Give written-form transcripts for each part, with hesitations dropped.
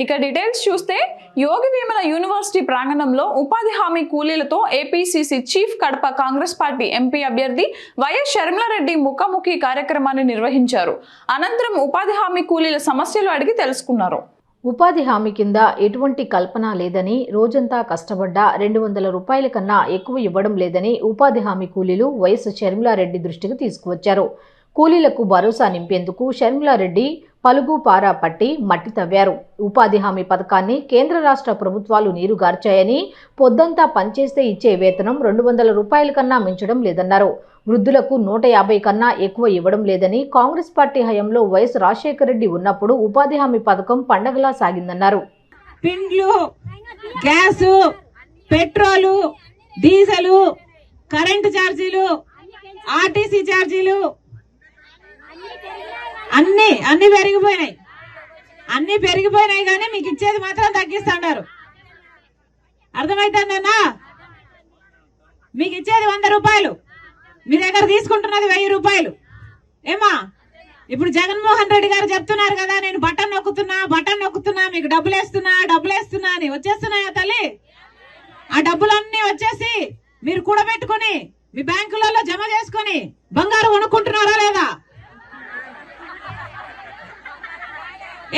ఇక డీటెయిల్స్ చూస్తే యోగి వేమన యూనివర్సిటీ ప్రాంగణంలో ఉపాధి హామీ కూలీలతో APCC chief Kadapa Congress party MP అభ్యర్థి వైఎస్ షర్మిలారెడ్డి ముఖాముఖి కార్యక్రమాన్ని నిర్వహించారు. అనంతరం ఉపాధి హామీ కూలీల సమస్యలు అడిగి తెలుసుకున్నారు. ఉపాధి హామీ కింద ఎటువంటి కల్పన లేదని, రోజంతా కష్టపడ్డా 200 రూపాయల కన్నా ఎక్కువ ఇవ్వడం లేదని ఉపాధి హామీ కూలీలు వైఎస్ షర్మిలారెడ్డి దృష్టికి తీసుకువచ్చారు. కూలీలకు భరోసా నింపేందుకు షర్మిలారెడ్డి పలుగు పారా పట్టి మట్టి తవ్వారు. ఉపాధి హామీ పథకాన్ని కేంద్ర రాష్ట్ర ప్రభుత్వాలు నీరుగార్చాయని, పొద్దంతా పనిచేస్తే ఇచ్చే వేతనం 200 రూపాయల కన్నా మించడం లేదన్నారు. వృద్ధులకు 150 కన్నా ఎక్కువ ఇవ్వడం లేదని, కాంగ్రెస్ పార్టీ హయాంలో వైఎస్ రాజశేఖర రెడ్డి ఉన్నప్పుడు ఉపాధి హామీ పథకం పండగలా సాగిందన్నారు. పిండ్లు, గ్యాసు, పెట్రోలు, డీజిలు, కరెంటు ఛార్జీలు, ఆర్టీసీ ఛార్జీలు అన్ని పెరిగిపోయినాయి. అన్ని పెరిగిపోయినాయి కానీ మీకు ఇచ్చేది మాత్రం తగ్గిస్తున్నారు. అర్థమైతుందన్నా? మీకు ఇచ్చేది 100 రూపాయలు, మీ దగ్గర తీసుకుంటున్నది 1000 రూపాయలు. ఏమా ఇప్పుడు జగన్మోహన్ రెడ్డి గారు చెప్తున్నారు కదా, నేను బటన్ నొక్కుతున్నా మీకు డబ్బులు వేస్తున్నా అని. వచ్చేస్తున్నాయా తల్లి? ఆ డబ్బులన్నీ వచ్చేసి మీరు కూడబెట్టుకుని మీ బ్యాంకులలో జమ చేసుకుని బంగారు కొనుక్కుంటున్నారా లేదా?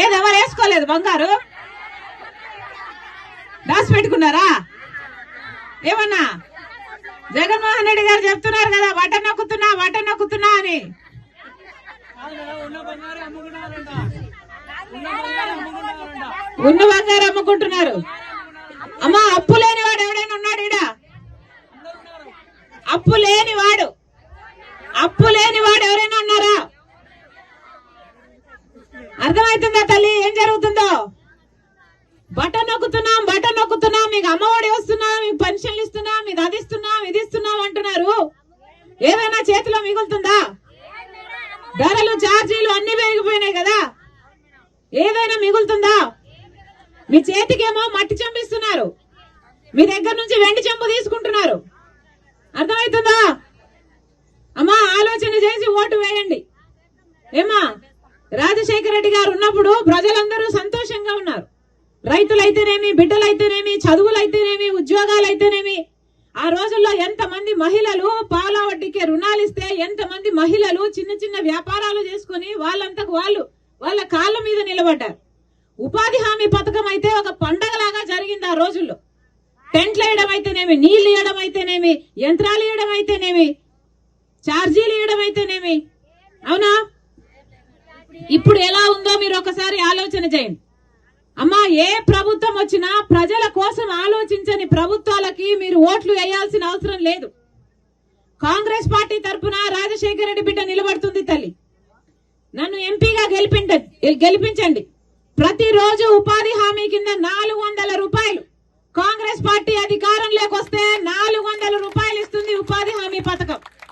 ఏదెవరు వేసుకోలేదు బంగారు? దాచి పెట్టుకున్నారా? ఏమన్నా జగన్మోహన్ రెడ్డి గారు చెప్తున్నారు కదా, బటన్ నొక్కుతున్నా అని. ఉన్న బంగారు అమ్ముకుంటున్నారు. అమ్మా, అప్పు లేనివాడు ఎవడైనా ఉన్నాడు ఈడ? అప్పు లేనివాడు ఎవరైనా ఉన్నారా? అర్థమవుతుందా తల్లి ఏం జరుగుతుందో? బటన్ నొక్కుతున్నా, మీకు అమ్మఒడి వస్తున్నా, మీకు పెన్షన్లు ఇస్తున్నా, మీకు అది ఇస్తున్నాం అంటున్నారు. ఏదైనా చేతిలో మిగులుతుందా? ధరలు, ఛార్జీలు అన్ని పెరిగిపోయినాయి కదా, ఏదైనా మిగులుతుందా? మీ చేతికేమో మట్టి చంపిస్తున్నారు, మీ దగ్గర నుంచి వెండి చెంపు తీసుకుంటున్నారు. అర్థమవుతుందా? అమ్మా, ఆలోచన చేసి ఓటు వేయండి. ఏమా, రాజశేఖర రెడ్డి గారు ఉన్నప్పుడు ప్రజలందరూ సంతోషంగా ఉన్నారు. రైతులైతేనేమి, బిడ్డలైతేనేమి, చదువులైతేనేమి, ఉద్యోగాలైతేనేమి. ఆ రోజుల్లో ఎంతమంది మహిళలు పాల వడ్డీకే రుణాలు ఇస్తే, ఎంతమంది మహిళలు చిన్న చిన్న వ్యాపారాలు చేసుకుని వాళ్ళంతకు వాళ్ళు వాళ్ళ కాళ్ళ మీద నిలబడ్డారు. ఉపాధి హామీ పథకం అయితే ఒక పండగలాగా జరిగింది ఆ రోజుల్లో. టెంట్లు వేయడం అయితేనేమి, నీళ్లు ఇవ్వడం అయితేనేమి, యంత్రాలు ఇవ్వడం అయితేనేమి, ఛార్జీలు ఇవ్వడం అయితేనేమి. అవునా? ఇప్పుడు ఎలా ఉందో మీరు ఒకసారి ఆలోచన చేయండి. అమ్మా, ఏ ప్రభుత్వం వచ్చినా ప్రజల కోసం ఆలోచించని ప్రభుత్వాలకి మీరు ఓట్లు వేయాల్సిన అవసరం లేదు. కాంగ్రెస్ పార్టీ తరఫున రాజశేఖర రెడ్డి బిడ్డ నిలబడుతుంది తల్లి. నన్ను ఎంపీగా గెలిపించండి. ప్రతిరోజు ఉపాధి హామీ కింద 400 రూపాయలు